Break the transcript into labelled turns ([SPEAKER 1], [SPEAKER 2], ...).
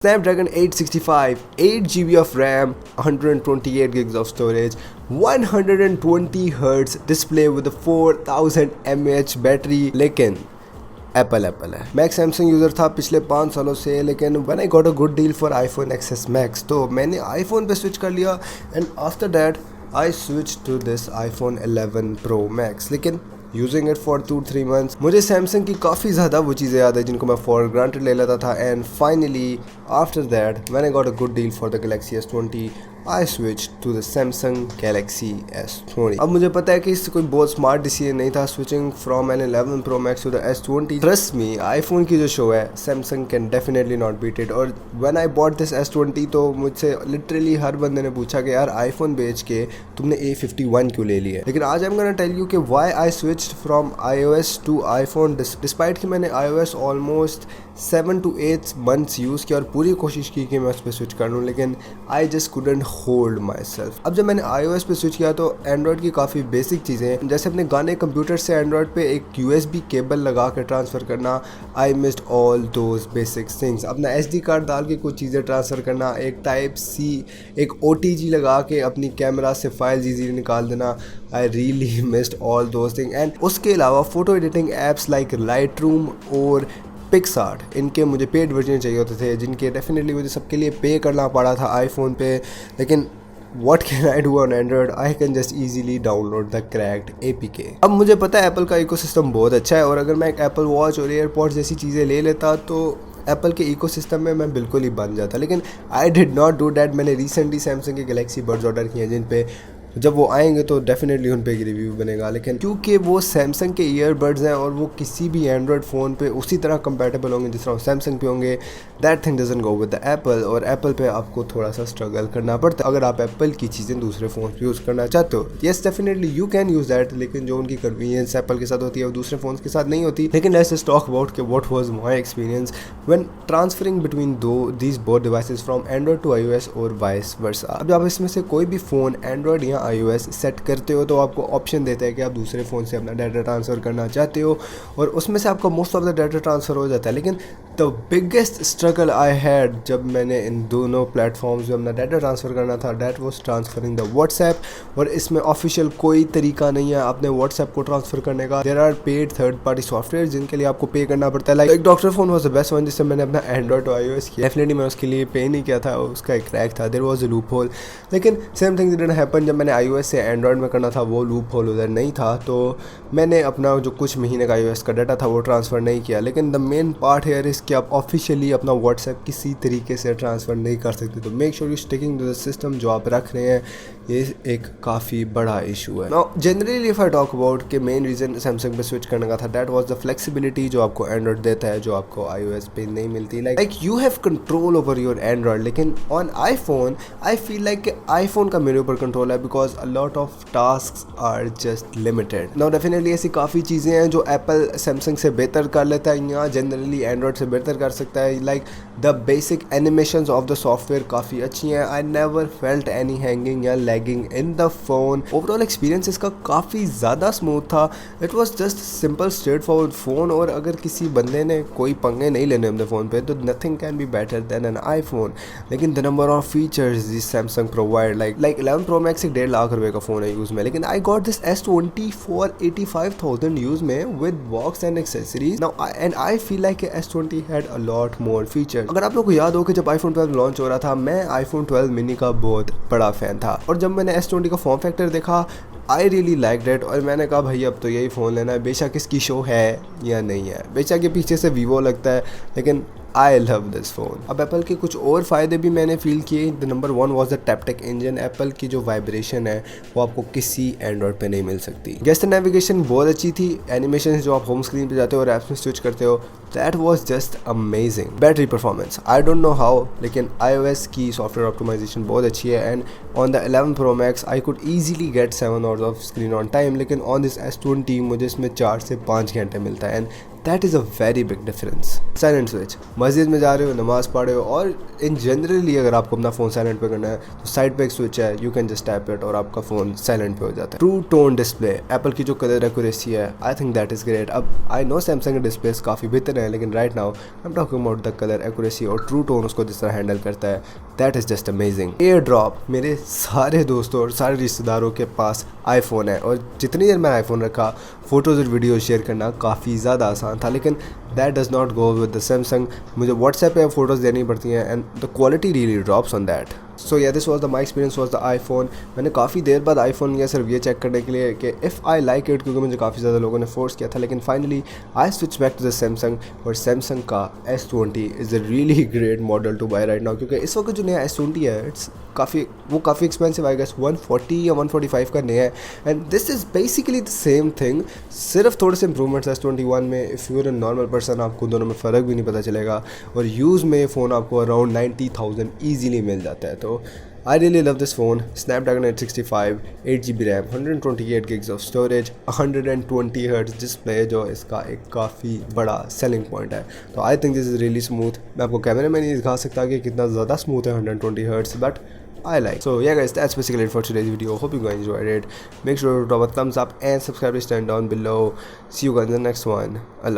[SPEAKER 1] Snapdragon 865, 8 GB of RAM, 128 gigs of storage, 120 Hz display with a 4000 mAh battery. लेकिन Apple है। मैं एक Samsung user था पिछले 5 सालों से, लेकिन when I got a good deal for iPhone XS Max तो मैंने आईफोन पे स्विच कर लिया and after that I switch to this iPhone 11 Pro Max। लेकिन यूजिंग इट फॉर 2-3 मंथ्स मुझे सैमसंग की काफ़ी ज़्यादा वो चीज़ें याद है जिनको मैं फॉर ग्रांटेड ले लेता था। And finally after that when I got a good deal for the Galaxy S20 I switch to the Samsung Galaxy S20। अब मुझे पता है कि इससे कोई बहुत स्मार्ट डिसीजन नहीं था switching from an 11 Pro Max to the S20। Trust me, iPhone की जो शो है Samsung can definitely not beat it. और when I bought this S20 तो मुझसे लिटरली हर बंदे ने पूछा कि यार आईफोन बेच के तुमने A51 क्यों ले लिया। लेकिन आज I am gonna tell you कि why I switched from iOS to iPhone despite कि मैंने iOS almost 7 to 8 months use किया और पूरी कोशिश की कि मैं उस पर स्विच कर लूँ, लेकिन I just couldn't hold my self. अब जब मैंने iOS पे स्विच किया तो एंड्रॉयड की काफ़ी बेसिक चीज़ें जैसे अपने गाने कंप्यूटर से एंड्रॉयड पे एक USB केबल लगा कर ट्रांसफ़र करना, I missed all those basic things. अपना SD कार्ड डाल के कुछ चीज़ें ट्रांसफ़र करना, एक Type-C एक OTG लगा के अपनी कैमरा से फाइल्स ईजीली निकाल देना, I really missed all those thing. And उसके अलावा photo editing apps like Lightroom और पिक्सआर्ट, इनके मुझे पेड वर्जन चाहिए होते थे जिनके डेफिनेटली मुझे सबके लिए पे करना पड़ा था आईफोन पे। लेकिन What can I do on Android? I can just easily download the cracked APK। अब मुझे पता है एप्पल का इकोसिस्टम बहुत अच्छा है और अगर मैं एक एप्पल वॉच और एयरपॉड्स जैसी चीज़ें ले लेता तो एप्पल के इकोसिस्टम में मैं बिल्कुल ही बन जाता। लेकिन I did not do that. मैंने रिसेंटली सैमसंग के गैलेक्सी बड्स ऑर्डर किए हैं जिन पे जब वो आएंगे तो डेफिनेटली उन पे एक रिव्यू बनेगा। लेकिन क्योंकि वो सैमसंग के ईयरबड्स हैं और वो किसी भी एंड्रॉयड फ़ोन पे उसी तरह कंपैटिबल होंगे जिस तरह सैमसंग पे होंगे, that thing doesn't go with the Apple. और एप्पल पे आपको थोड़ा सा स्ट्रगल करना पड़ता है अगर आप एप्पल की चीज़ें दूसरे फ़ोन पे यूज़ करना चाहते हो। Yes definitely you can use that, लेकिन जो उनकी कन्वीनियंस एप्पल के साथ होती है वो दूसरे फ़ोन के साथ नहीं होती। लेकिन लेट्स जस्ट टॉक अबाउट कि what was my experience when transferring between these both devices from android to iOS और वाइस वर्सा। अब आप इसमें से कोई भी फ़ोन एंड्रॉयड या iOS सेट करते हो तो आपको ऑप्शन देता है कि आप दूसरे फ़ोन से अपना डाटा ट्रांसफ़र करना चाहते हो और उसमें से आपका most of the data transfer हो जाता है। लेकिन the biggest struggle I had जब मैंने इन दोनों प्लेटफॉर्म्स में अपना डाटा ट्रांसफ़र करना था, that was transferring the WhatsApp. और इसमें ऑफिशियल कोई तरीका नहीं है अपने व्हाट्सएप को ट्रांसफ़र करने का। There are paid third party software जिनके लिए आपको पे करना पड़ता है। लाइक एक doctor phone was the best one जिससे मैंने अपना एंड्रॉयड टू iOS किया। डेफिनेटली मैं उसके लिए पे नहीं किया था, उसका एक क्रैक था, there was a loophole. लेकिन सेम थिंग डिडंट हैपन जब मैंने iOS से एंड्रॉयड में करना था, वो लूप होल उधर नहीं था, तो मैंने अपना जो कुछ महीने का iOS का डाटा था वो ट्रांसफ़र नहीं किया। लेकिन the main part here is कि आप ऑफिशियली अपना व्हाट्सएप किसी तरीके से ट्रांसफ़र नहीं कर सकते। तो make sure you sticking to the system जो आप रख रहे हैं, ये एक काफ़ी बड़ा इशू है। Now generally if I talk about कि मेन रीज़न सैमसंग पे स्विच करने का था, दैट वाज द फ्लेक्सिबिलिटी जो आपको एंड्रॉयड देता है जो आपको iOS पे नहीं मिलती। Like you have control over your android, लेकिन on iPhone I feel like कि आईफोन का मेरे ऊपर कंट्रोल है because a lot of task are just limited. Now definitely ऐसी काफ़ी चीज़ें हैं जो एप्पल सैमसंग से बेहतर कर लेता है या जनरली एंड्रॉयड से बेहतर कर सकता है। Like the basic animations of the software काफ़ी अच्छी हैं। I never felt any hanging या lagging in the phone. Overall experience इसका काफ़ी ज़्यादा स्मूथ था। It was just simple straightforward phone और अगर किसी बंदे ने कोई पंगे नहीं लेने अपने फ़ोन पे तो nothing can be better than an iPhone. लेकिन the number of features this Samsung provide like 11 Pro Max एक 1.5 लाख रुपए का फ़ोन है यूज़ में, लेकिन I got this S20 for 85,000 use में with box and accessories. Now and I feel like S20 had a lot more features. अगर आप लोग को याद हो कि जब iPhone 12 लॉन्च हो रहा था, मैं iPhone 12 मिनी का बहुत बड़ा फ़ैन था और जब मैंने S20 का फॉर्म फैक्टर देखा आई रियली लाइक डेट और मैंने कहा भाई अब तो यही फ़ोन लेना है, बेशक इसकी शो है या नहीं है, बेशक ये पीछे से वीवो लगता है, लेकिन आई लव दिस फ़ोन। अब एप्पल के कुछ और फ़ायदे भी मैंने फील किए। The number 1 was the Taptic engine. Apple की जो वाइब्रेशन है वो आपको किसी एंड्रॉयड पे नहीं मिल सकती। गेस्ट नेविगेशन बहुत अच्छी थी। एनिमेशन जो आप होम स्क्रीन पे जाते हो और ऐप्स में स्विच करते हो, that was just amazing. Battery performance I don't know how, लेकिन iOS की सॉफ्टवेयर ऑप्टिमाइजेशन बहुत अच्छी है and on the 11 Pro Max I could easily get 7 hours of screen on time. लेकिन ऑन दिस S20 मुझे इसमें 4 से 5 घंटे मिलता है and that is a very big difference. Silent switch, मस्जिद में जा रहे हो, नमाज पढ़ रहे हो, और इन जनरली अगर आपको अपना फ़ोन साइलेंट पे करना है तो साइड पे एक स्विच है, you can just tap it और आपका फ़ोन साइलेंट पे हो जाता है। ट्रू टोन डिस्प्ले, एप्पल की जो कलर एक्यूरेसी है, I think that is great. अब आई नो सैमसंग के डिस्प्लेस काफ़ी बेहतर है, लेकिन right now I am talking about the colour accuracy और ट्रू टोन उसको जिस तरह हैंडल करता है, that is just amazing. Air drop, मेरे सारे दोस्तों और सारे रिश्तेदारों के पास आईफोन है, और जितनी देर मैंने आईफोन रखा फ़ोटोज़ और वीडियो शेयर करना काफ़ी ज़्यादा आसान था, लेकिन that does not go with the Samsung. मुझे व्हाट्सएप पे फ़ोटोज़ देनी पड़ती हैं and the quality really drops on that. So yeah this was the my experience was the iPhone. मैंने काफ़ी देर बाद आईफोन लिया सिर्फ ये चेक करने के लिए कि इफ़ आई लाइक इट, क्योंकि मुझे काफ़ी ज़्यादा लोगों ने फोर्स किया था, लेकिन finally I switch back to the Samsung. और सैमसंग का S20 is a really great model to buy right now, क्योंकि इस वक्त जो नया S20 है इट्स काफ़ी एक्सपेंसिव, आई गेस 140 या 145 का नया है, and this is basically the same thing, सिर्फ थोड़े से इंप्रूवमेंट्स S21 में। If you are a normal person आपको दोनों में फ़र्क भी नहीं पता चलेगा, और यूज़ में फ़ोन आपको अराउंड 90,000 ईजीली मिल जाता है। तो I really love this phone. Snapdragon 865, 8GB RAM, 128 gigs of storage, 120 Hz display जो इसका एक काफ़ी बड़ा सेलिंग पॉइंट है। तो I think this is really smooth. मैं आपको कैमरे में नहीं दिखा सकता कि कितना ज़्यादा स्मूथ है 120 Hz, but I like. So yeah guys, that's basically it for today's video. Hope you guys enjoyed it. Make sure to drop a thumbs up and subscribe to stand down below. See you guys in the next one. Allah.